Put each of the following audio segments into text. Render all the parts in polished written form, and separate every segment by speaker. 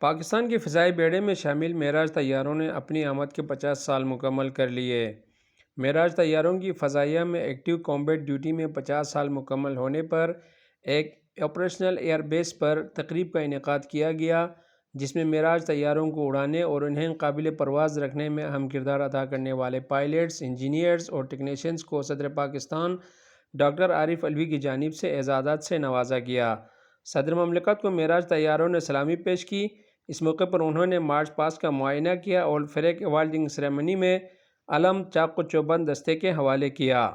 Speaker 1: پاکستان کے فضائی بیڑے میں شامل معراج طیاروں نے اپنی آمد کے 50 سال مکمل کر لیے۔ معراج طیاروں کی فضائیہ میں ایکٹیو کامبیٹ ڈیوٹی میں 50 سال مکمل ہونے پر ایک آپریشنل ایئر بیس پر تقریب کا انعقاد کیا گیا، جس میں معراج طیاروں کو اڑانے اور انہیں قابل پرواز رکھنے میں اہم کردار ادا کرنے والے پائلٹس، انجینئرز اور ٹیکنیشینز کو صدر پاکستان ڈاکٹر عارف علوی کی جانب سے اعزازات سے نوازا گیا۔ صدر مملکت کو معراج طیاروں نے سلامی پیش کی۔ اس موقع پر انہوں نے مارچ پاسٹ کا معائنہ کیا اور فلیگ ایوالڈنگ سیریمنی میں علم چاق و چوبند دستے کے حوالے کیا۔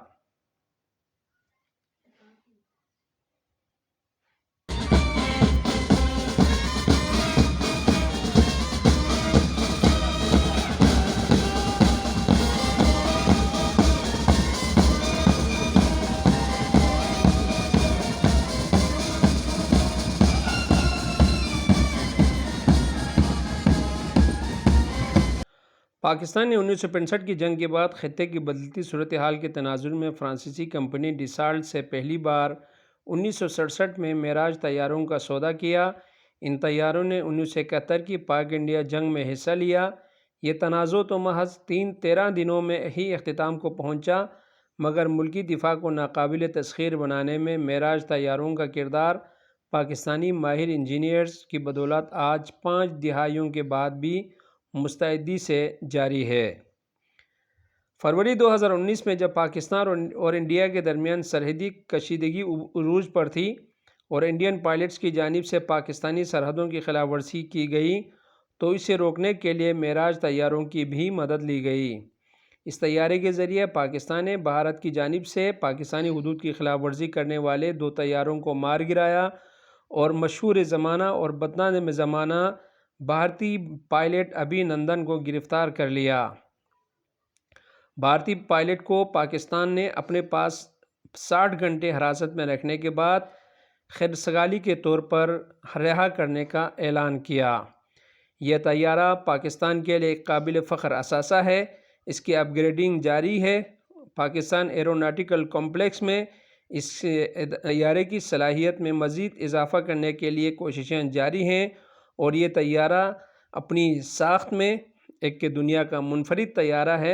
Speaker 1: پاکستان نے 1965 کی جنگ کے بعد خطے کی بدلتی صورتحال کے تناظر میں فرانسیسی کمپنی ڈسالٹ سے پہلی بار 1967 میں معراج طیاروں کا سودا کیا۔ ان طیاروں نے 1971 کی پاک انڈیا جنگ میں حصہ لیا۔ یہ تنازع تو محض 13 دنوں میں ہی اختتام کو پہنچا، مگر ملکی دفاع کو ناقابل تسخیر بنانے میں معراج طیاروں کا کردار پاکستانی ماہر انجینئرز کی بدولت آج 5 دہائیوں کے بعد بھی مستعدی سے جاری ہے۔ فروری 2019 میں جب پاکستان اور انڈیا کے درمیان سرحدی کشیدگی عروج پر تھی اور انڈین پائلٹس کی جانب سے پاکستانی سرحدوں کی خلاف ورزی کی گئی تو اسے روکنے کے لیے معراج طیاروں کی بھی مدد لی گئی۔ اس طیارے کے ذریعے پاکستان نے بھارت کی جانب سے پاکستانی حدود کی خلاف ورزی کرنے والے 2 طیاروں کو مار گرایا اور مشہور زمانہ اور بدنام زمانہ بھارتی پائلٹ ابھی نندن کو گرفتار کر لیا۔ بھارتی پائلٹ کو پاکستان نے اپنے پاس 60 گھنٹے حراست میں رکھنے کے بعد خیرسگالی کے طور پر رہا کرنے کا اعلان کیا۔ یہ طیارہ پاکستان کے لیے ایک قابل فخر اثاثہ ہے۔ اس کی اپ گریڈنگ جاری ہے۔ پاکستان ایروناٹیکل کمپلیکس میں اس طیارے کی صلاحیت میں مزید اضافہ کرنے کے لیے کوششیں جاری ہیں اور یہ طیارہ اپنی ساخت میں ایک دنیا کا منفرد طیارہ ہے،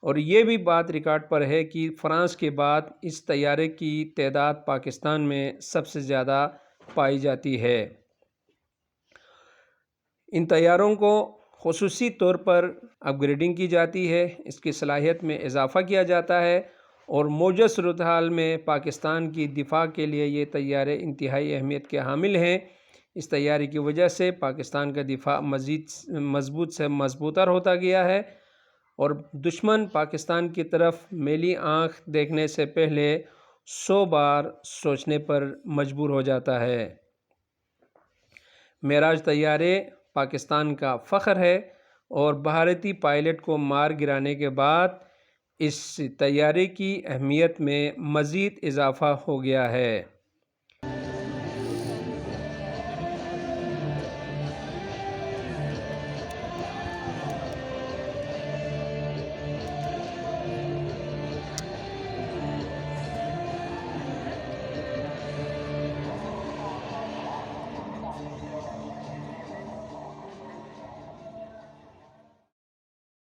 Speaker 1: اور یہ بھی بات ریکارڈ پر ہے کہ فرانس کے بعد اس طیارے کی تعداد پاکستان میں سب سے زیادہ پائی جاتی ہے۔ ان طیاروں کو خصوصی طور پر اپ گریڈنگ کی جاتی ہے، اس کی صلاحیت میں اضافہ کیا جاتا ہے اور موجودہ صورتحال میں پاکستان کی دفاع کے لیے یہ طیارے انتہائی اہمیت کے حامل ہیں۔ اس طیارے کی وجہ سے پاکستان کا دفاع مزید مضبوط سے مضبوط تر ہوتا گیا ہے اور دشمن پاکستان کی طرف میلی آنکھ دیکھنے سے پہلے 100 بار سوچنے پر مجبور ہو جاتا ہے۔ معراج طیارے پاکستان کا فخر ہے اور بھارتی پائلٹ کو مار گرانے کے بعد اس طیارے کی اہمیت میں مزید اضافہ ہو گیا ہے۔